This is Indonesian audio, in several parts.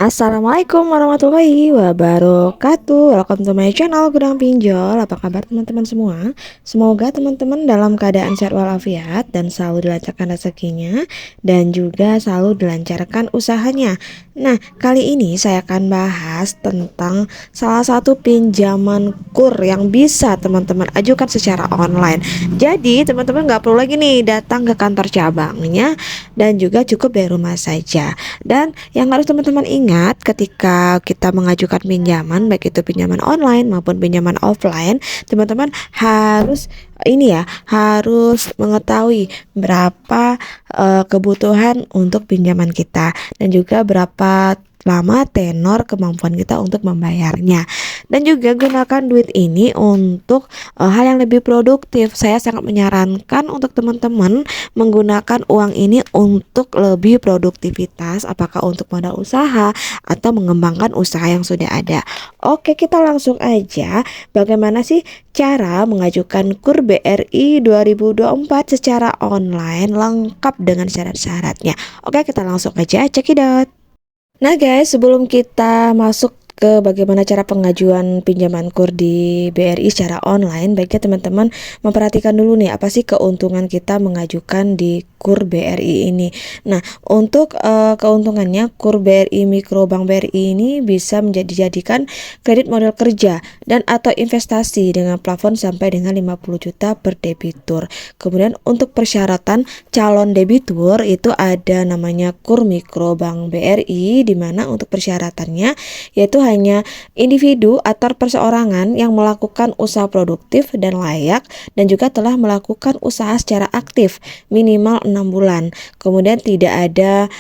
Assalamualaikum warahmatullahi wabarakatuh. Welcome to my channel Gudang Pinjol. Apa kabar teman-teman semua? Semoga teman-teman dalam keadaan sehat walafiat dan selalu dilancarkan rezekinya dan juga selalu dilancarkan usahanya. Nah, kali ini saya akan bahas tentang salah satu pinjaman KUR yang bisa teman-teman ajukan secara online. Jadi teman-teman nggak perlu lagi nih datang ke kantor cabangnya dan juga cukup dari rumah saja. Dan yang harus teman-teman ingat ketika kita mengajukan pinjaman, baik itu pinjaman online maupun pinjaman offline, teman-teman harus harus mengetahui berapa kebutuhan untuk pinjaman kita dan juga berapa lama tenor kemampuan kita untuk membayarnya, dan juga gunakan duit ini untuk hal yang lebih produktif. Saya sangat menyarankan untuk teman-teman menggunakan uang ini untuk lebih produktivitas, apakah untuk modal usaha atau mengembangkan usaha yang sudah ada. Oke, kita langsung aja. Bagaimana sih cara mengajukan KUR BRI 2024 secara online lengkap dengan syarat-syaratnya? Oke, kita langsung aja cekidot. Nah guys, sebelum kita masuk ke bagaimana cara pengajuan pinjaman KUR di BRI secara online, baiknya teman-teman memperhatikan dulu nih apa sih keuntungan kita mengajukan di KUR BRI ini. Nah, untuk keuntungannya KUR BRI Mikrobank BRI ini bisa dijadikan kredit modal kerja dan atau investasi dengan plafon sampai dengan 50 juta per debitur. Kemudian untuk persyaratan calon debitur itu ada namanya KUR Mikrobank BRI, di mana untuk persyaratannya yaitu hanya individu atau perseorangan yang melakukan usaha produktif dan layak dan juga telah melakukan usaha secara aktif minimal 6 bulan. Kemudian tidak ada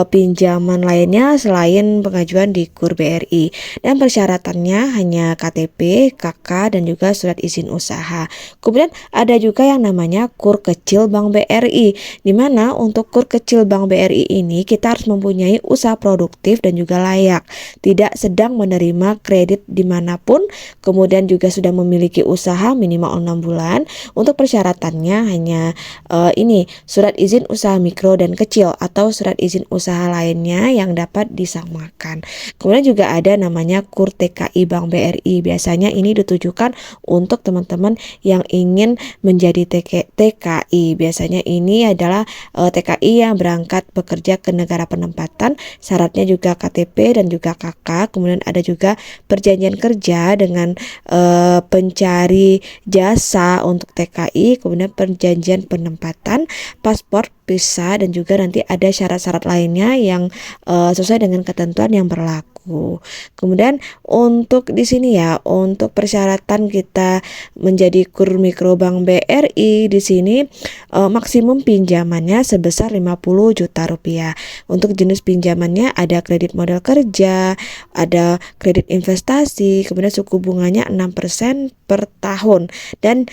pinjaman lainnya selain pengajuan di KUR BRI, dan persyaratannya hanya KTP, KK dan juga surat izin usaha. Kemudian ada juga yang namanya KUR kecil Bank BRI, di mana untuk KUR kecil Bank BRI ini kita harus mempunyai usaha produktif dan juga layak, tidak sedang menerima kredit dimanapun, kemudian juga sudah memiliki usaha minimal 6 bulan. Untuk persyaratannya hanya surat izin usaha mikro dan kecil atau surat izin usaha lainnya yang dapat disamakan. Kemudian juga ada namanya KUR TKI Bank BRI. Biasanya ini ditujukan untuk teman-teman yang ingin menjadi TKI. Biasanya ini adalah TKI yang berangkat bekerja ke negara penempatan. Syaratnya juga KTP dan juga KK. Kemudian ada juga perjanjian kerja dengan pencari jasa untuk TKI, kemudian perjanjian penempatan, paspor, visa, dan juga nanti ada syarat-syarat lainnya yang sesuai dengan ketentuan yang berlaku. Kemudian untuk di sini untuk persyaratan kita menjadi KUR Mikrobank BRI di sini maksimum pinjamannya sebesar 50 juta rupiah. Untuk jenis pinjamannya ada kredit modal kerja, ada kredit investasi, kemudian suku bunganya 6% per tahun dan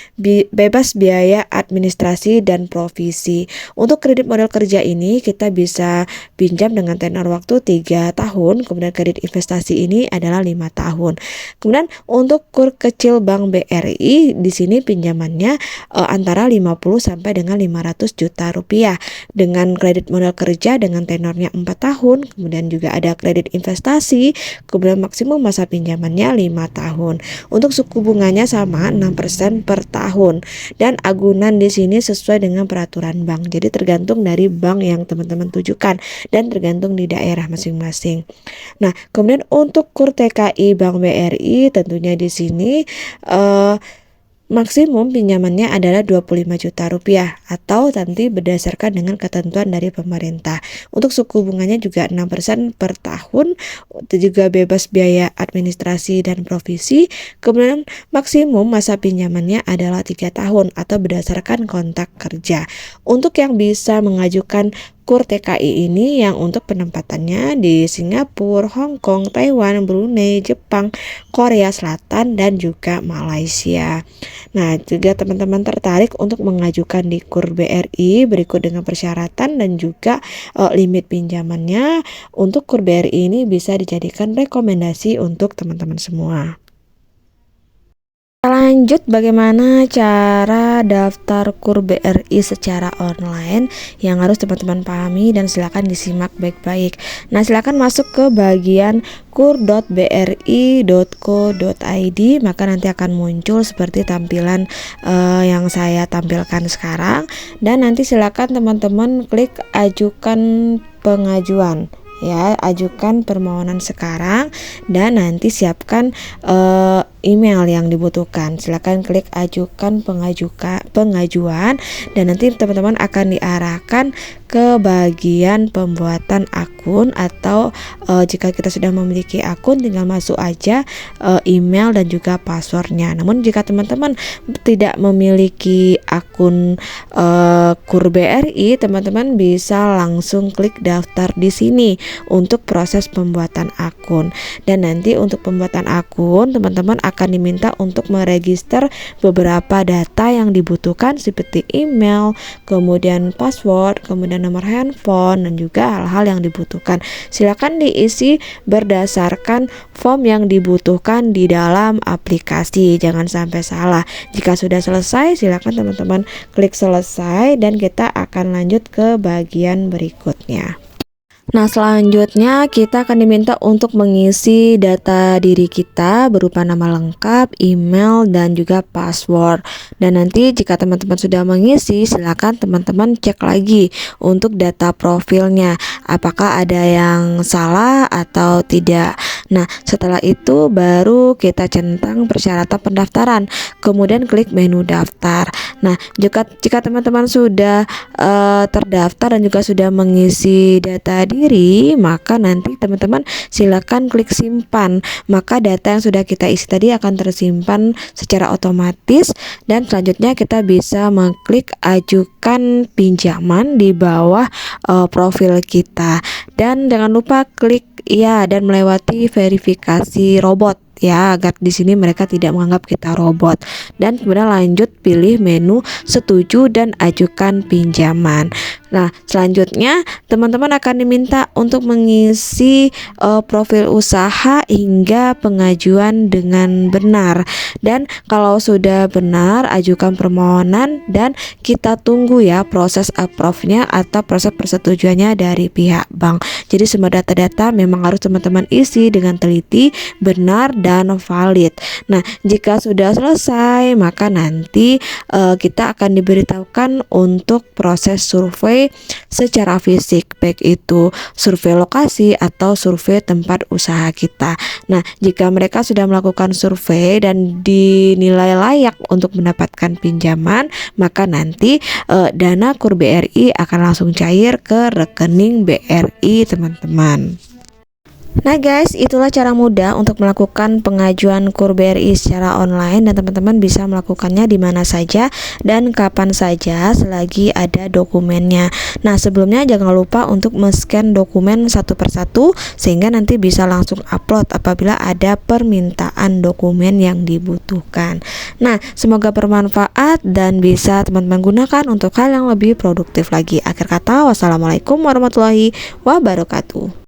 bebas biaya administrasi dan provisi. Untuk kredit modal kerja ini kita bisa pinjam dengan tenor waktu 3 tahun, kemudian kredit investasi ini adalah 5 tahun. Kemudian untuk KUR kecil Bank BRI di sini pinjamannya antara 50 sampai dengan 500 juta rupiah dengan kredit modal kerja dengan tenornya 4 tahun, kemudian juga ada kredit investasi, kemudian maksimum masa pinjamannya 5 tahun. Untuk suku bunganya sama 6% per tahun dan agunan di sini sesuai dengan peraturan bank. Jadi tergantung dari bank yang teman-teman tujukan dan tergantung di daerah masing-masing. Nah, kemudian untuk KUR TKI Bank BRI tentunya di sini maksimum pinjamannya adalah 25 juta rupiah atau nanti berdasarkan dengan ketentuan dari pemerintah. Untuk suku bunganya juga 6% per tahun, itu juga bebas biaya administrasi dan provisi. Kemudian maksimum masa pinjamannya adalah 3 tahun atau berdasarkan kontrak kerja. Untuk yang bisa mengajukan KUR TKI ini yang untuk penempatannya di Singapura, Hong Kong, Taiwan, Brunei, Jepang, Korea Selatan, dan juga Malaysia. Nah, juga teman-teman tertarik untuk mengajukan di KUR BRI berikut dengan persyaratan dan juga limit pinjamannya. Untuk KUR BRI ini bisa dijadikan rekomendasi untuk teman-teman semua. Lanjut, bagaimana cara daftar KUR BRI secara online yang harus teman-teman pahami dan silakan disimak baik-baik. Nah, silakan masuk ke bagian kur.bri.co.id, maka nanti akan muncul seperti tampilan yang saya tampilkan sekarang, dan nanti silakan teman-teman klik ajukan pengajuan. Ya, ajukan permohonan sekarang dan nanti siapkan email yang dibutuhkan. Silakan klik ajukan pengajuan dan nanti teman-teman akan diarahkan ke bagian pembuatan akun atau jika kita sudah memiliki akun tinggal masuk aja email dan juga passwordnya. Namun jika teman-teman tidak memiliki akun KUR BRI, teman-teman bisa langsung klik daftar di sini untuk proses pembuatan akun. Dan nanti untuk pembuatan akun teman-teman akan diminta untuk meregister beberapa data yang dibutuhkan seperti email, kemudian password, kemudian nomor handphone, dan juga hal-hal yang dibutuhkan. Silakan diisi berdasarkan form yang dibutuhkan di dalam aplikasi, jangan sampai salah. Jika sudah selesai, silakan teman-teman klik selesai dan kita akan lanjut ke bagian berikutnya. Nah, selanjutnya kita akan diminta untuk mengisi data diri kita berupa nama lengkap, email, dan juga password. Dan nanti jika teman-teman sudah mengisi, silakan teman-teman cek lagi untuk data profilnya, apakah ada yang salah atau tidak. Nah, setelah itu baru kita centang persyaratan pendaftaran, kemudian klik menu daftar. Nah, jika teman-teman sudah terdaftar dan juga sudah mengisi data diri, maka nanti teman-teman silakan klik simpan. Maka data yang sudah kita isi tadi akan tersimpan secara otomatis dan selanjutnya kita bisa mengklik ajukan pinjaman di bawah profil kita. Dan jangan lupa klik ya dan melewati verifikasi robot ya, agar di sini mereka tidak menganggap kita robot. Dan kemudian lanjut pilih menu setuju dan ajukan pinjaman. Nah, selanjutnya teman-teman akan diminta untuk mengisi profil usaha hingga pengajuan dengan benar. Dan kalau sudah benar, ajukan permohonan dan kita tunggu ya proses approve-nya atau proses persetujuannya dari pihak bank. Jadi semua data-data memang harus teman-teman isi dengan teliti, benar, dan valid. Nah, jika sudah selesai, maka nanti kita akan diberitahukan untuk proses survei secara fisik, baik itu survei lokasi atau survei tempat usaha kita. Nah, jika mereka sudah melakukan survei dan dinilai layak untuk mendapatkan pinjaman, maka nanti dana KUR BRI akan langsung cair ke rekening BRI, teman-teman. Nah guys, itulah cara mudah untuk melakukan pengajuan KUR BRI secara online dan teman-teman bisa melakukannya di mana saja dan kapan saja selagi ada dokumennya. Nah, sebelumnya jangan lupa untuk men-scan dokumen satu persatu sehingga nanti bisa langsung upload apabila ada permintaan dokumen yang dibutuhkan. Nah, semoga bermanfaat dan bisa teman-teman gunakan untuk hal yang lebih produktif lagi. Akhir kata, wassalamualaikum warahmatullahi wabarakatuh.